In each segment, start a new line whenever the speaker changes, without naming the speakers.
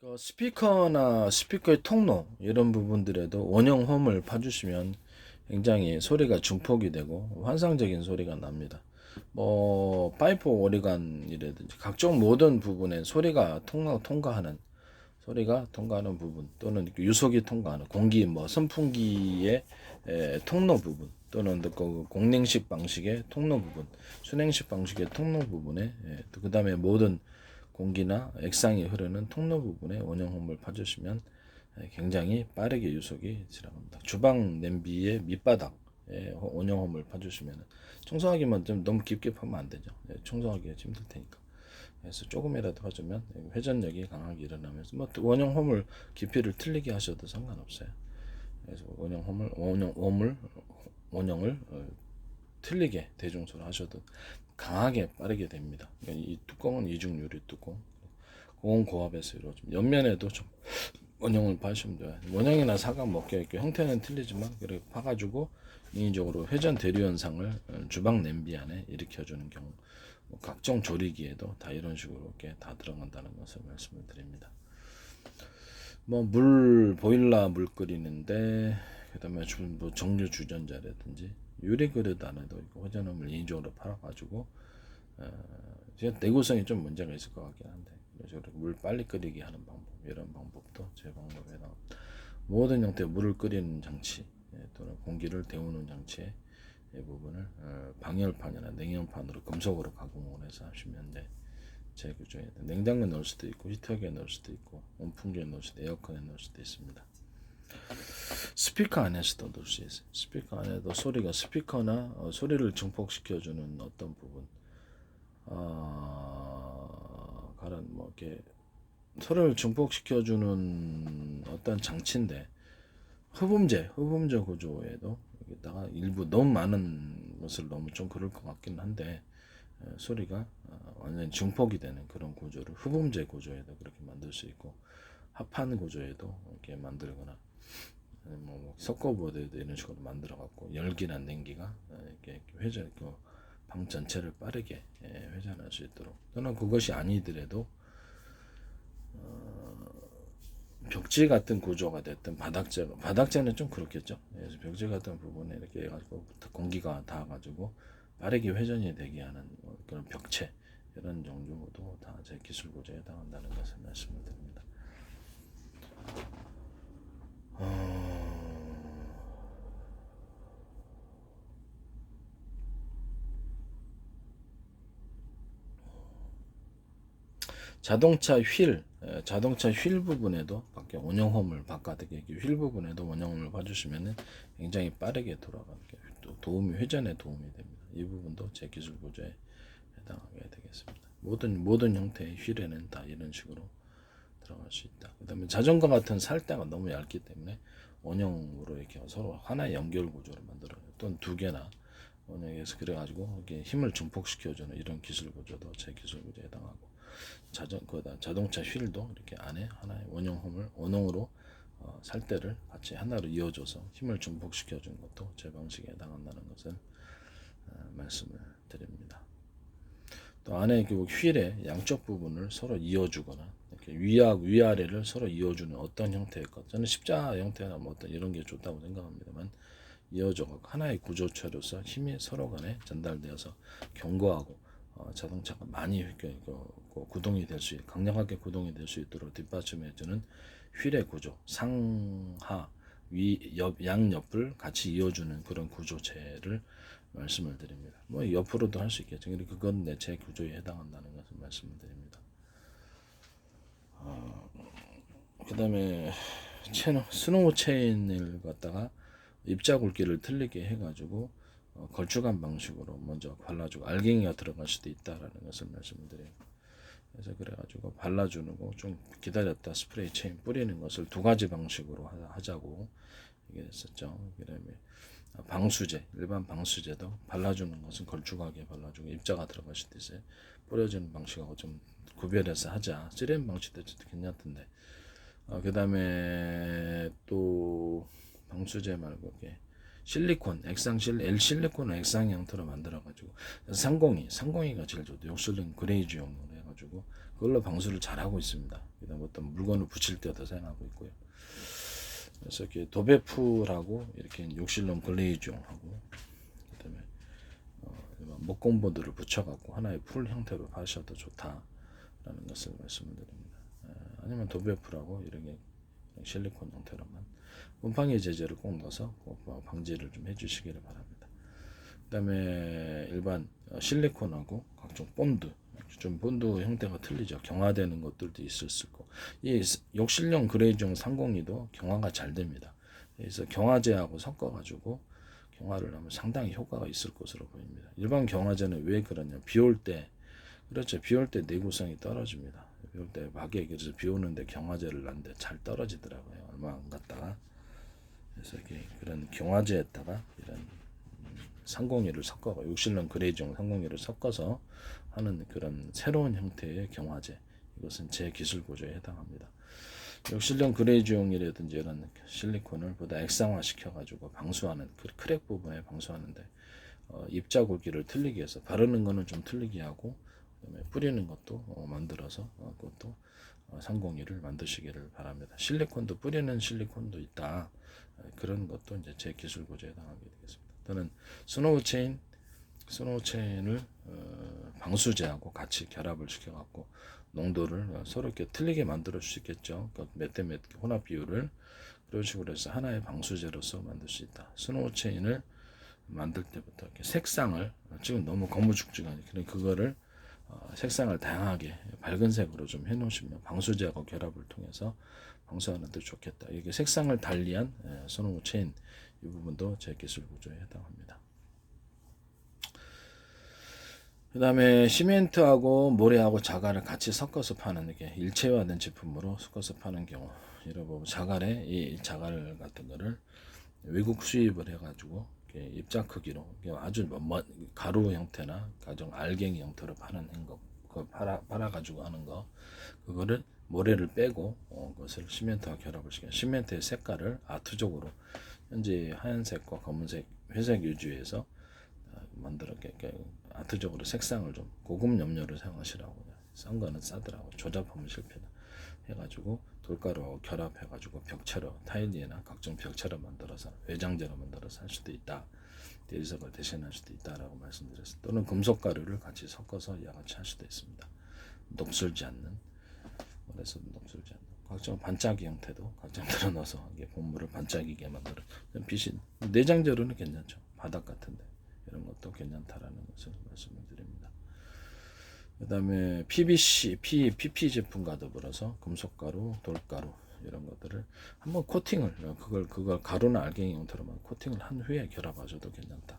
스피커나 스피커의 통로 이런 부분들에도 원형 홈을 파주시면 굉장히 소리가 증폭이 되고 환상적인 소리가 납니다. 뭐 파이프 오리간이라든지 각종 모든 부분에 소리가 통과하는 부분 또는 유속이 통과하는 공기 뭐 선풍기의 통로 부분 또는 그 공냉식 방식의 통로 부분, 순행식 방식의 통로 부분에 또 그다음에 모든 공기나 액상이 흐르는 통로 부분에 원형홈을 파주시면 굉장히 빠르게 유속이 지나갑니다. 주방 냄비의 밑바닥에 원형홈을 파주시면 청소하기만 좀 너무 깊게 파면 안 되죠. 청소하기가 힘들 테니까. 그래서 조금이라도 파주면 회전력이 강하게 일어나면서 뭐 원형홈을 깊이를 틀리게 하셔도 상관없어요. 그래서 원형을 틀리게 대중소로 하셔도 강하게 빠르게 됩니다. 그러니까 이 뚜껑은 이중 유리 뚜껑, 고온고압에서 이루어집니다. 옆면에도 좀 원형을 파시면 돼요. 원형이나 사각 먹혀 있고 형태는 틀리지만 그렇게 파가지고 인위적으로 회전 대류 현상을 주방 냄비 안에 일으켜주는 경우, 뭐 각종 조리기에도 다 이런 식으로 이렇게 다 들어간다는 것을 말씀을 드립니다. 뭐 보일러 물 끓이는데 그다음에 뭐 정류 주전자라든지 유리 그릇 안에도 회전음을 인위적으로 팔아가지고 내구성이 좀 문제가 있을 것 같긴 한데 그래서 물 빨리 끓이게 하는 방법 이런 방법도 제 방법에 나옵니다. 모든 형태의 물을 끓이는 장치 또는 공기를 데우는 장치의 이 부분을 방열판이나 냉연판으로 금속으로 가공을 해서 하시면 제 구조에 냉장고에 넣을 수도 있고 히터기에 넣을 수도 있고 온풍기에 넣을 수도 에어컨에 넣을 수도 있습니다. 스피커 안에서도 넣을 수 있어요. 스피커 안에도 스피커나 소리를 증폭시켜주는 어떤 부분, 가령 뭐 이렇게 소리를 증폭시켜주는 어떤 장치인데 흡음재 구조에도 여기다가 일부 너무 많은 것을 너무 좀 그럴 것 같긴 한데 소리가 완전히 증폭이 되는 그런 구조를 흡음재 구조에도 그렇게 만들 수 있고 합판 구조에도 이렇게 만들거나 뭐 섞어보드에도 이런 식으로 만들어 갖고 열기나 냉기가 이렇게 방 전체를 빠르게 회전할 수 있도록 또는 그것이 아니더라도 벽지 같은 구조가 됐든 바닥재는 좀 그렇겠죠. 그래서 벽지 같은 부분에 이렇게 해가지고 공기가 닿아가지고 빠르게 회전이 되게 하는 그런 벽체 이런 종류도 다 제 기술 구조에 해당한다는 것을 말씀을 드립니다. 자동차 휠 부분에도 밖에 원형홈을 바깥에 휠 부분에도 원형홈을 봐주시면은 굉장히 빠르게 돌아가는 게 회전에 도움이 됩니다. 이 부분도 제 기술 구조에 해당하게 되겠습니다. 모든 형태의 휠에는 다 이런 식으로 들어갈 수 있다. 그다음에 자전거 같은 살대가 너무 얇기 때문에 원형으로 이렇게 서로 하나의 연결 구조를 만들어요. 또는 두 개나 원형에서 그래가지고 이렇게 힘을 증폭시켜주는 이런 기술 구조도 제 기술 구조에 해당하고 자동차 휠도 이렇게 안에 하나의 원형으로 살대를 같이 하나로 이어줘서 힘을 증폭시켜주는 것도 제 방식에 해당한다는 것을 말씀을 드립니다. 또 안에 그 휠의 양쪽 부분을 서로 이어주거나 이렇게 위아래를 서로 이어주는 어떤 형태의 것, 저는 십자 형태나 뭐 어떤 이런 게 좋다고 생각합니다만 이어져 하나의 구조체로서 힘이 서로 간에 전달되어서 견고하고 자동차가 많이 구동이 될 수, 강력하게 구동이 될 수 있도록 뒷받침해주는 휠의 구조, 상하, 양옆을 같이 이어주는 그런 구조체를 말씀을 드립니다. 뭐 옆으로도 할 수 있겠죠. 근데 그건 제 구조에 해당한다는 것을 말씀을 드립니다. 그 다음에 스노우 체인을 갖다가 입자굵기를 틀리게 해가지고 걸쭉한 방식으로 먼저 발라주고 알갱이가 들어갈 수도 있다라는 것을 말씀을 드려요. 그래서 그래가지고 발라주는 거 좀 기다렸다 스프레이 체인 뿌리는 것을 두 가지 방식으로 하자고 얘기했었죠. 그다음에 일반 방수제도 발라주는 것은 걸쭉하게 발라주고 입자가 들어갈 수도 있어요. 뿌려주는 방식하고 좀 구별해서 하자. 3M 방식도 괜찮던데. 그다음에 또 방수제 말고 이게 실리콘, L실리콘을 액상 형태로 만들어가지고 상공이가 제일 좋대. 욕실은 그레이즈용으로 해가지고 그걸로 방수를 잘 하고 있습니다. 그다음 어떤 물건을 붙일 때도 사용하고 있고요. 그래서 이렇게 도배풀하고 이렇게 욕실용 글레이즈용하고 그다음에 목공보드를 붙여갖고 하나의 풀 형태로 하셔도 좋다라는 것을 말씀을 드립니다. 아니면 도배풀하고 이렇게 실리콘 형태로만 곰팡이 제제를 꼭 넣어서 방지를 좀 해주시기를 바랍니다. 그다음에 일반 실리콘하고 각종 본드, 좀 본드 형태가 틀리죠. 경화되는 것들도 있을 수 있고, 이 욕실용 그레이즈용 302도 경화가 잘 됩니다. 그래서 경화제하고 섞어가지고 경화를 하면 상당히 효과가 있을 것으로 보입니다. 일반 경화제는 왜 그러냐? 비올 때, 그렇죠. 비올 때 내구성이 떨어집니다. 비올 때 막에 그래서 비 오는데 경화제를 놨는데 잘 떨어지더라고요. 얼마 안 갔다가. 그래서 이렇게 그런 경화제에다가 이런 301을 섞어 욕실용 그레이즈용 301을 섞어서 하는 그런 새로운 형태의 경화제, 이것은 제 기술 구조에 해당합니다. 욕실용 그레이즈용이라든지 이런 실리콘을 보다 액상화 시켜가지고 방수하는 그 크랙 부분에 방수하는데 입자굵기를 틀리게 해서 바르는 거는 좀 틀리게 하고 그다음에 뿌리는 것도 만들어서 그것도 301을 만드시기를 바랍니다. 실리콘도 뿌리는 실리콘도 있다. 그런 것도 이제 제 기술 구조에 해당하게 되겠습니다. 또는 스노우 체인을 방수제하고 같이 결합을 시켜갖고 농도를 서로 이렇게 틀리게 만들어 줄 수 있겠죠. 몇 대 몇 혼합 비율을 그런 식으로 해서 하나의 방수제로서 만들 수 있다. 스노우 체인을 만들 때부터 이렇게 색상을 지금 너무 거무죽죽하니 그거를 색상을 다양하게 밝은 색으로 좀 해놓으시면 방수제하고 결합을 통해서 방수하는 데 좋겠다. 이게 색상을 달리한 스노우 체인 이 부분도 제 기술 구조에 해당합니다. 그 다음에 시멘트하고 모래하고 자갈을 같이 섞어서 파는 이게 일체화된 제품으로 섞어서 파는 경우, 이런 뭐 자갈에 이 자갈 같은 거를 외국 수입을 해가지고 입자 크기로 아주 가루 형태나 가정 알갱이 형태로 파는 거, 그거 팔아가지고 하는 거, 그거를 모래를 빼고 그것을 시멘트와 결합을 시켜 시멘트의 색깔을 아트적으로 현재 하얀색과 검은색, 회색 위주에서 만들어 아트적으로 색상을 좀 고급 염료를 사용하시라고. 싼 거는 싸더라고. 조잡하면 실패다. 해가지고 돌가루하고 결합해가지고 벽체로 타일이나 각종 벽체로 만들어서 외장재로 만들어서 할 수도 있다. 대리석을 대신할 수도 있다라고 말씀드렸어요. 또는 금속가루를 같이 섞어서 양아치 할 수도 있습니다. 녹슬지 않는. 그래서 녹슬지 않는. 각종 반짝이 형태도 각종 들어넣어서 이게 본물을 반짝이게 만들어. 빛이 내장재로는 괜찮죠. 바닥 같은데. 이런 것도 괜찮다라는 것을 말씀을 드립니다. 그 다음에 PVC, PP 제품과 더불어서 금속가루, 돌가루 이런 것들을 한번 코팅을 그걸 가루나 알갱이 형태로만 코팅을 한 후에 결합하셔도 괜찮다.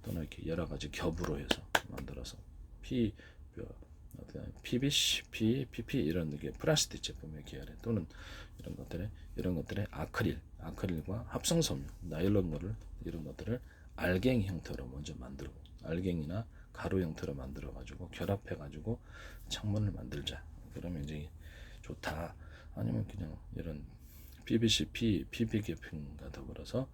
또는 이렇게 여러 가지 겹으로 해서 만들어서 PVC, PP 이런 게 플라스틱 제품의 계열에 또는 이런 것들의 아크릴과 합성 섬유, 나일론물을 이런 것들을 알갱이 형태로 먼저 만들고 알갱이나 가루 형태로 만들어 가지고 결합해 가지고 창문을 만들자. 그러면 이제 좋다. 아니면 그냥 이런 PVC, PP 제품과 더불어서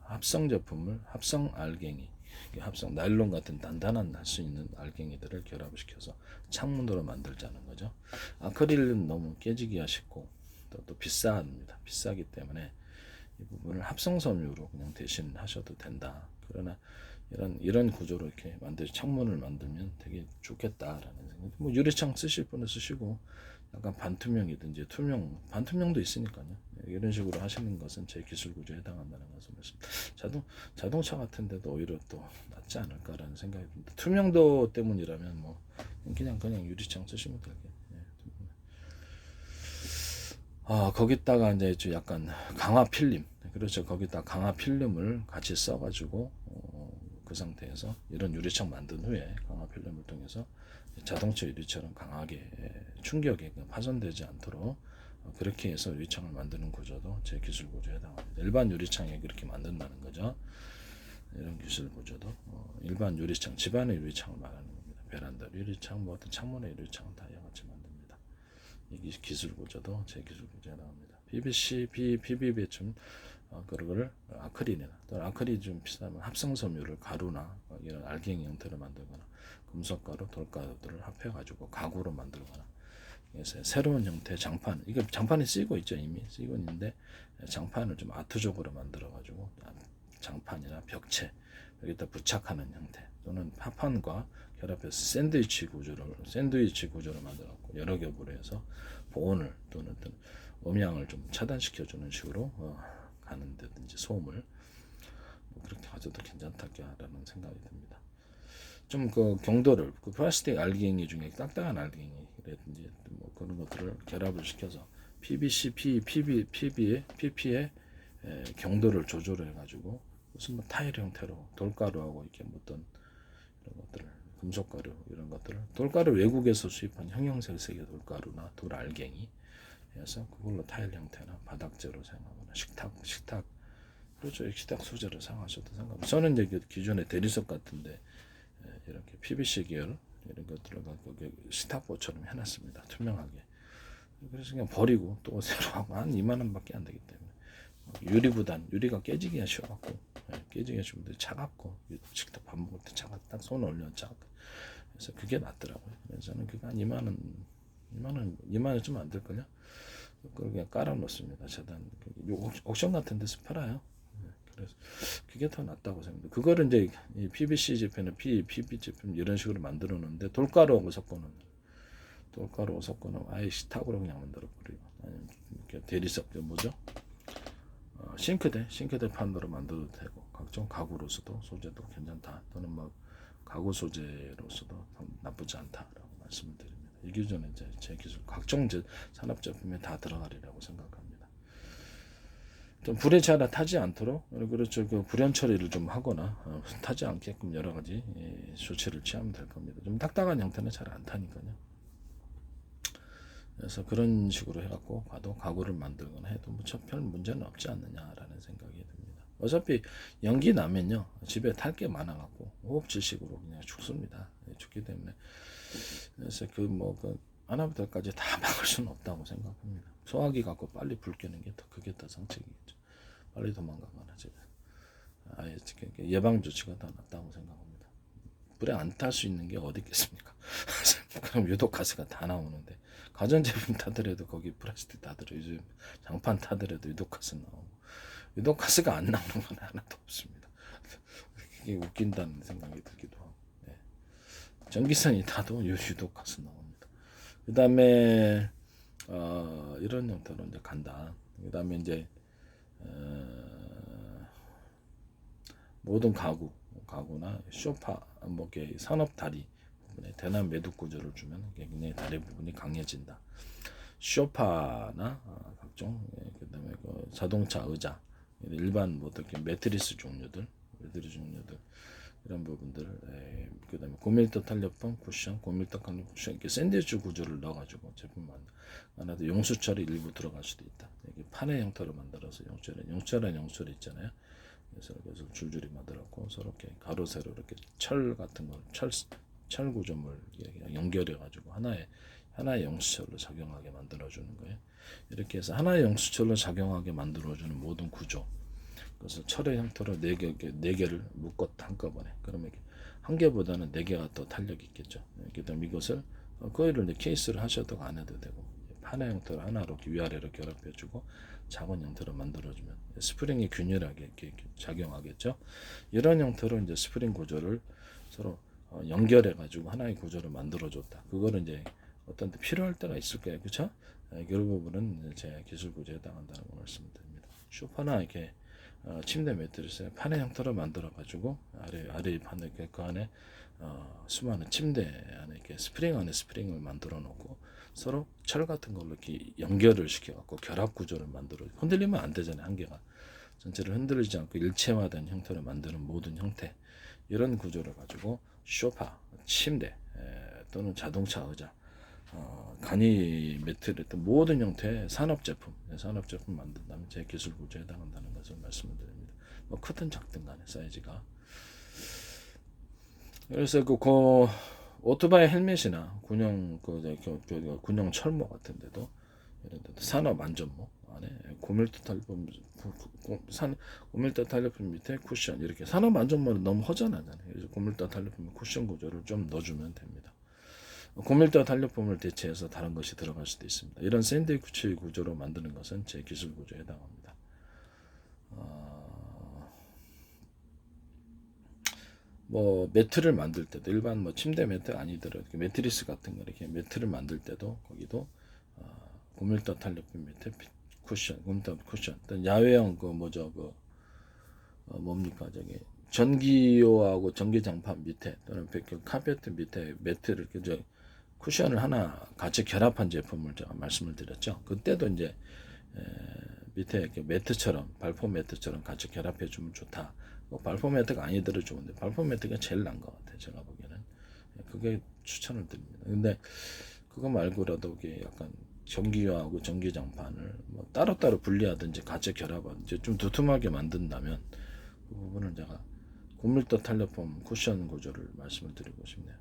합성 제품을 합성 알갱이, 합성 나일론 같은 단단한 할 수 있는 알갱이들을 결합시켜서 창문으로 만들자는 거죠. 아크릴은 너무 깨지기가 쉽고 또 비쌉니다. 비싸기 때문에 이 부분을 합성 섬유로 그냥 대신 하셔도 된다. 그러나 이런 구조로 이렇게 창문을 만들면 되게 좋겠다라는 생각. 뭐 유리창 쓰실 분은 쓰시고 약간 반투명이든지 반투명도 있으니까요. 이런 식으로 하시는 것은 제 기술 구조에 해당한다는 것을 말씀. 자동차 같은데도 오히려 또 낫지 않을까라는 생각이 듭니다. 투명도 때문이라면 뭐 그냥 유리창 쓰시면 되게. 거기다가 이제 약간 강화 필름, 그렇죠. 거기다 강화 필름을 같이 써가지고 그 상태에서 이런 유리창 만든 후에 강화 필름을 통해서 자동차 유리처럼 강하게 충격에 파손되지 않도록 그렇게 해서 유리창을 만드는 구조도 제 기술 구조에 해당합니다. 일반 유리창에 그렇게 만든다는 거죠. 이런 기술 구조도 일반 유리창, 집안의 유리창을 말하는 겁니다. 베란다 유리창, 뭐 어떤 창문의 유리창 다 같이 만듭니다. 이 기술 구조도 제 기술 구조에 나옵니다. PVC, PBB 좀 그거를 아크릴이나 또 아크릴이 좀 비싸면 합성 섬유를 가루나 이런 알갱이 형태로 만들거나 금속가루, 돌가루들을 합해가지고 가구로 만들거나 그래서 새로운 형태의 장판, 이거 장판이 쓰이고 있죠. 이미 쓰이고 있는데 장판을 좀 아트적으로 만들어 가지고 장판이나 벽체 여기다 부착하는 형태 또는 파판과 결합해서 샌드위치 구조를 만들었고 여러 겹으로 해서 보온을 또는 음향을 좀 차단시켜주는 식으로 가는 데든지 소음을 그렇게 가져도 괜찮다라는 생각이 듭니다. 좀 그 경도를 그 플라스틱 알갱이 중에 딱딱한 알갱이라든지 뭐 그런 것들을 결합을 시켜서 PVC, PP의 경도를 조절해 가지고 무슨 뭐 타일 형태로 돌가루하고 이렇게 묻던 이런 것들을 금속가루 이런 것들을 돌가루 외국에서 수입한 형형색색의 돌가루나 돌 알갱이 해서 그걸로 타일 형태나 바닥재로 사용하거나 식탁 그렇죠. 식탁 소재로 사용하셔도 상관없어요. 저는 이제 기존의 대리석 같은데 이렇게 PVC 계열 이런 것들을 갖고 식탁보처럼 해놨습니다. 투명하게. 그래서 그냥 버리고 또 새로 하고 한 2만 원밖에 안 되기 때문에 유리가 깨지기가 쉬워갖고 깨지기가 쉬운데 차갑고 식탁 밥 먹을 때 차갑 딱 손 올려 차갑고 그래서 그게 낫더라고요. 그래서 저는 그거 한 2만 원 좀 안 될걸요. 그걸 그냥 깔아 놓습니다. 재단 옥션 같은 데서 팔아요. 그래서 그게 더 낫다고 생각합니다. 그거를 이제 이 PVC 제품은 PP 제품 이런 식으로 만들어 놓는데 돌가루하고 섞어놓는 아예 식탁으로 그냥 만들어 버리고 아니면 이렇게 대리석 뭐죠? 싱크대 판으로 만들어도 되고 각종 가구로서도 소재도 괜찮다 또는 뭐 가구 소재로서도 나쁘지 않다라고 말씀을 드립니다. 이 기존에 이제 제 기술 각종 산업 제품에 다 들어가리라고 생각합니다. 좀 불에 잘 타지 않도록 그렇죠. 그 불연 처리를 좀 하거나 타지 않게끔 여러 가지 조치를 취하면 될 겁니다. 좀 딱딱한 형태는 잘 안 타니까요. 그래서 그런 식으로 해갖고 가구를 만들거나 해도 무척 별 문제는 없지 않느냐라는 생각이 듭니다. 어차피 연기 나면요 집에 탈 게 많아갖고 호흡질식으로 그냥 죽습니다. 죽기 때문에 그래서 그 하나부터까지 다 막을 수는 없다고 생각합니다. 소화기 갖고 빨리 불 끄는 게 그게 더 상책이겠죠. 빨리 도망가거나 집에 아예 예방 조치가 더 낫다고 생각합니다. 불에 안 탈 수 있는 게 어디 있겠습니까? 그럼 유독 가스가 다 나오는데 가전제품 타더라도 거기 플라스틱 타더라도 요즘 장판 타더라도 유독 가스 나오고 유독 가스가 안 나오는 건 하나도 없습니다. 이게 웃긴다는 생각이 들기도 하고 전기선이 타도 유독 가스 나옵니다. 그 다음에 이런 형태로 이제 간다. 그 다음에 이제 모든 가구나 소파 뭐 이렇게 산업 다리 부분에 대남 매듭 구조를 주면 굉장히 다리 부분이 강해진다. 소파나 각종 그다음에 자동차 의자 일반 뭐 어떻게 매트리스 종류들 이런 부분들 그다음에 고밀도 탄력품 쿠션 이렇게 샌드위치 구조를 넣어가지고 제품만 하나도 용수 처리 일부 들어갈 수도 있다. 이게 판의 형태로 만들어서 용철한 용철이 있잖아요. 그래서 줄줄이 만들었고 서로 이렇게 가로 세로 이렇게 철 같은 걸 철 구조물 연결해 가지고 하나의 용수철로 작용하게 만들어주는 거예요. 이렇게 해서 하나의 용수철로 작용하게 만들어주는 모든 구조. 그래서 철의 형태로 네 개를 묶었다 한꺼번에. 그러면 한 개보다는 네 개가 더 탄력이 있겠죠. 그다음 이것을 거의를 케이스를 하셔도 안 해도 되고 판의 형태로 하나로 위아래로 결합해주고 작은 형태로 만들어주면 스프링이 균일하게 이렇게 작용하겠죠. 이런 형태로 이제 스프링 구조를 서로 연결해가지고 하나의 구조를 만들어줬다. 그거는 이제 어떤 때 필요할 때가 있을 거예요, 그렇죠? 그 부분은 제 기술 구조에 해당한다는 걸 말씀드립니다. 소파나 이렇게 침대 매트리스에 판의 형태로 만들어가지고 아래 판에 그 안에 수많은 침대 안에 이렇게 스프링 안에 스프링을 만들어 놓고 서로 철 같은 걸로 이렇게 연결을 시켜갖고 결합 구조를 만들어 흔들리면 안 되잖아요. 한 개가 전체를 흔들리지 않고 일체화된 형태로 만드는 모든 형태 이런 구조를 가지고 소파, 침대 또는 자동차 의자, 간이 매트리 등 모든 형태의 산업 제품 만든다면 제 기술 구조에 해당한다는 것을 말씀을 드립니다. 뭐 크든 작든 간에 사이즈가. 그래서 그 오토바이 헬멧이나 군용 철모 같은데도 이런 데도 산업 안전모 안에 고밀도 탄력품 밑에 쿠션 이렇게 산업 안전모는 너무 허전하잖아요. 그래서 고밀도 탄력품 쿠션 구조를 좀 넣어주면 됩니다. 고밀도 탄력폼을 대체해서 다른 것이 들어갈 수도 있습니다. 이런 샌드위치 구조로 만드는 것은 제 기술 구조에 해당합니다. 뭐 매트를 만들 때도 일반 뭐 침대 매트 아니더라도 매트리스 같은 거 이렇게 매트를 만들 때도 거기도 고밀도 탄력폼 밑에 쿠션, 고밀도 쿠션, 또 야외형 그 뭐죠 그 뭡니까 저기 전기요하고 전기장판 밑에 또는 카페트 밑에 매트를 이렇게 쿠션을 하나 같이 결합한 제품을 제가 말씀을 드렸죠. 그때도 이제 밑에 이렇게 매트처럼 발포 매트처럼 같이 결합해 주면 좋다. 뭐 발포 매트가 아니더라도 좋은데 발포 매트가 제일 나은 것 같아요. 제가 보기에는 그게 추천을 드립니다. 근데 그거 말고라도 이게 약간 전기요하고 전기장판을 뭐 따로따로 분리하든지 같이 결합하든지 좀 두툼하게 만든다면 그 부분은 제가 고밀도 탄력폼 쿠션 구조를 말씀을 드리고 싶네요.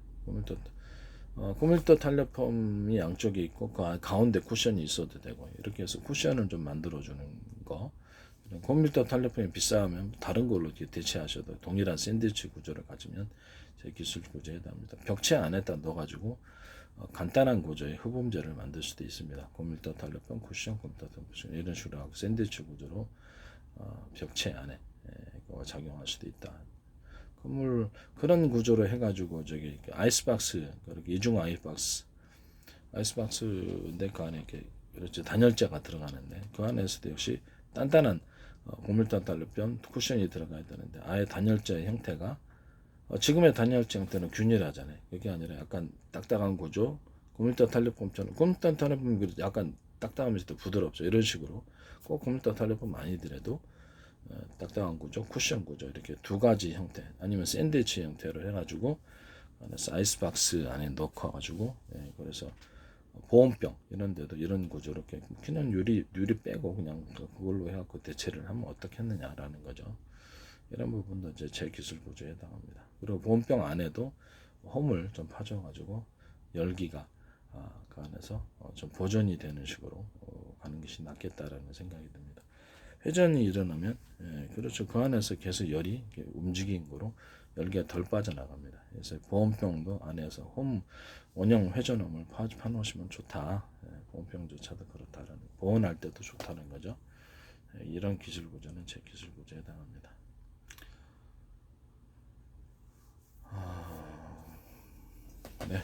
고밀도 탄력폼이 양쪽에 있고 그 가운데 쿠션이 있어도 되고 이렇게 해서 쿠션을 좀 만들어주는 거. 고밀도 탄력폼이 비싸면 다른 걸로 대체하셔도 동일한 샌드위치 구조를 가지면 제 기술 구조에 해당합니다. 벽체 안에다 넣어가지고 간단한 구조의 흡음재를 만들 수도 있습니다. 고밀도 탄력폼 쿠션, 고밀도 탄력폼 쿠션 이런 식으로 하고 샌드위치 구조로 벽체 안에 작용할 수도 있다. 그런 구조로 해가지고 저기 아이스박스 그렇게 이중 아이스박스인데 그 안에 이렇게 그렇죠 단열재가 들어가는데 그 안에서도 역시 단단한 고밀도 탄력폼 쿠션이 들어가야 되는데 아예 단열재 형태가 지금의 단열재 형태는 균일하잖아요. 그게 아니라 약간 딱딱한 구조 고밀도 탄력폼처럼 고밀도 탄력폼이 약간 딱딱하면서도 부드럽죠. 이런 식으로 꼭 고밀도 탄력폼 아니더라도 딱딱한 구조, 쿠션 구조 이렇게 두 가지 형태 아니면 샌드위치 형태로 해가지고 안에서 아이스박스 안에 넣어가지고 그래서 보온병 이런 데도 이런 구조로 그냥 유리 빼고 그냥 그걸로 해갖고 대체를 하면 어떻겠느냐라는 거죠. 이런 부분도 이제 제 기술 구조에 해당합니다. 그리고 보온병 안에도 홈을 좀 파줘가지고 열기가 그 안에서 좀 보존이 되는 식으로 가는 것이 낫겠다라는 생각이 듭니다. 회전이 일어나면 그렇죠. 그 안에서 계속 열이 움직이는 열기가 덜 빠져나갑니다. 그래서 보온병도 안에서 홈 원형 회전홈을 파놓으시면 좋다. 보온병조차도 그렇다라는 보온할 때도 좋다는 거죠. 이런 기술 구조는 제 기술 구조에 해당합니다. 네.